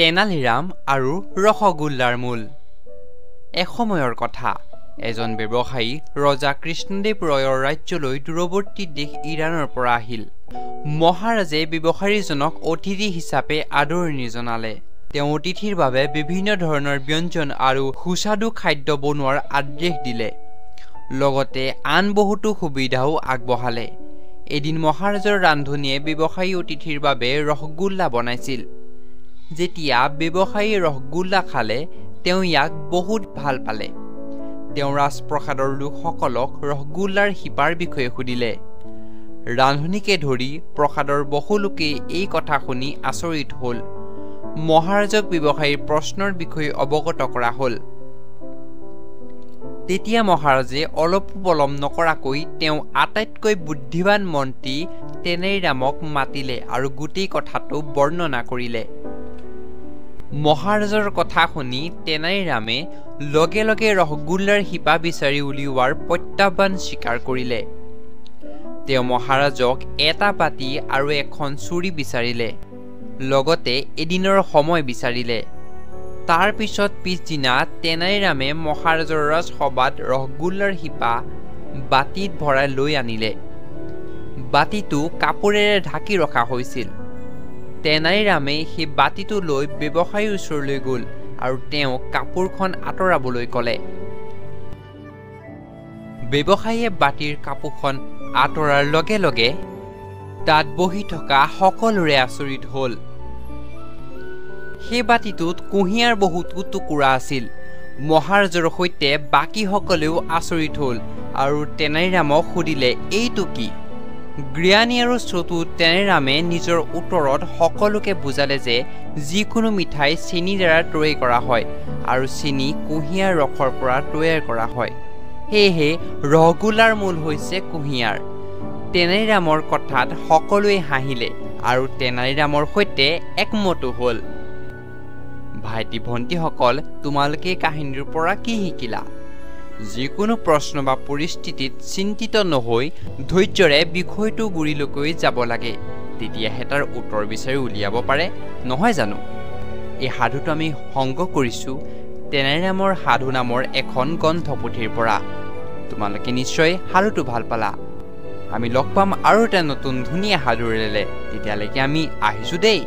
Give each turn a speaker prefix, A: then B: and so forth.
A: তেনালীৰাম আৰু ৰসগোল্লাৰ মূল। এসময়ৰ কথা, এজন ব্যৱসায়ী ৰজা কৃষ্ণদেৱ ৰয়ৰ ৰাজ্যলৈ দূৰৱৰ্তী দেশ ইৰাণৰ পৰা আহিল। মহাৰাজে ব্যৱসায়ীজনক অতিথি হিচাপে আদৰণি জনালে। তেওঁ অতিথিৰ বাবে বিভিন্ন ধৰণৰ ব্যঞ্জন আৰু সুস্বাদু খাদ্য বনোৱাৰ আদেশ দিলে। লগতে আন বহুতো সুবিধাও আগবঢ়ালে। এদিন মহাৰাজৰ ৰান্ধনীয়ে ব্যৱসায়ী অতিথিৰ বাবে ৰসগোল্লা বনাইছিল। যেতিয়া ব্যৱসায়ীয়ে ৰসগোল্লা খালে, তেওঁ ইয়াক বহুত ভাল পালে। তেওঁ ৰাজপ্ৰসাদৰ লোকসকলক ৰসগোল্লাৰ শিপাৰ বিষয়ে সুধিলে। ৰান্ধনীকে ধৰি প্ৰসাদৰ বহু লোকেই এই কথা শুনি আচৰিত হ'ল। মহাৰাজক ব্যৱসায়ীৰ প্ৰশ্নৰ বিষয়ে অৱগত কৰা হ'ল। তেতিয়া মহাৰাজে অলপ পলম নকৰাকৈ তেওঁ আটাইতকৈ বুদ্ধিমান মন্ত্ৰী তেনালীৰামক মাতিলে আৰু গোটেই কথাটো বৰ্ণনা কৰিলে। মহাৰাজৰ কথা শুনি তেনালীৰামে লগে লগে ৰসগোল্লাৰ শিপা বিচাৰি উলিওৱাৰ প্ৰত্যাহ্বান স্বীকাৰ কৰিলে। তেওঁ মহাৰাজক এটা বাতি আৰু এখন চুৰি বিচাৰিলে, লগতে এদিনৰ সময় বিচাৰিলে। তাৰ পিছদিনা তেনালীৰামে মহাৰাজৰ ৰাজসভাত ৰসগোল্লাৰ শিপা বাতিত ভৰাই লৈ আনিলে। বাতিটো কাপোৰেৰে ঢাকি ৰখা হৈছিল। তেনালীৰামে সেই বাতিটো লৈ ব্যৱসায়ীৰ ওচৰলৈ গ'ল আৰু তেওঁক কাপোৰখন আঁতৰাবলৈ ক'লে। ব্যৱসায়ীয়ে বাতিৰ কাপোৰখন আঁতৰাৰ লগে লগে তাত বহি থকা সকলোৰে আচৰিত হ'ল। সেই বাতিটোত কুঁহিয়াৰ বহুতো টুকুৰা আছিল। মহাৰাজৰ সৈতে বাকীসকলেও আচৰিত হ'ল আৰু তেনালীৰামক সুধিলে, এইটো কি? জ্ঞানী আৰু চতুৰ তেনালীৰামে নিজৰ উত্তৰত সকলোকে বুজালে যে যিকোনো মিঠাই চেনিৰ দ্বাৰা তৈয়াৰ কৰা হয় আৰু চেনি কুঁহিয়াৰ ৰসৰ পৰা তৈয়াৰ কৰা হয়। সেয়েহে ৰসগোল্লাৰ মূল হৈছে কুঁহিয়াৰ। তেনালীৰামৰ কথাত সকলোৱে হাঁহিলে আৰু তেনালীৰামৰ সৈতে একমতো হ'ল। ভাইটি ভণ্টিসকল, তোমালোকে কাহিনীৰ পৰা কি শিকিলা? যিকোনো প্ৰশ্ন বা পৰিস্থিতিত চিন্তিত নহৈ ধৈৰ্যৰে বিষয়টো গুৰিলৈকে যাব লাগে, তেতিয়াহে তাৰ উত্তৰ বিচাৰি উলিয়াব পাৰে, নহয় জানো? এই সাধুটো আমি সংগ্ৰহ কৰিছোঁ তেনালীৰামৰ সাধু নামৰ এখন গ্ৰন্থপুথিৰ পৰা। তোমালোকে নিশ্চয় সাধুটো ভাল পালা। আমি লগ পাম আৰু এটা নতুন ধুনীয়া সাধুৰেৰে। তেতিয়ালৈকে আমি আহিছোঁ দেই।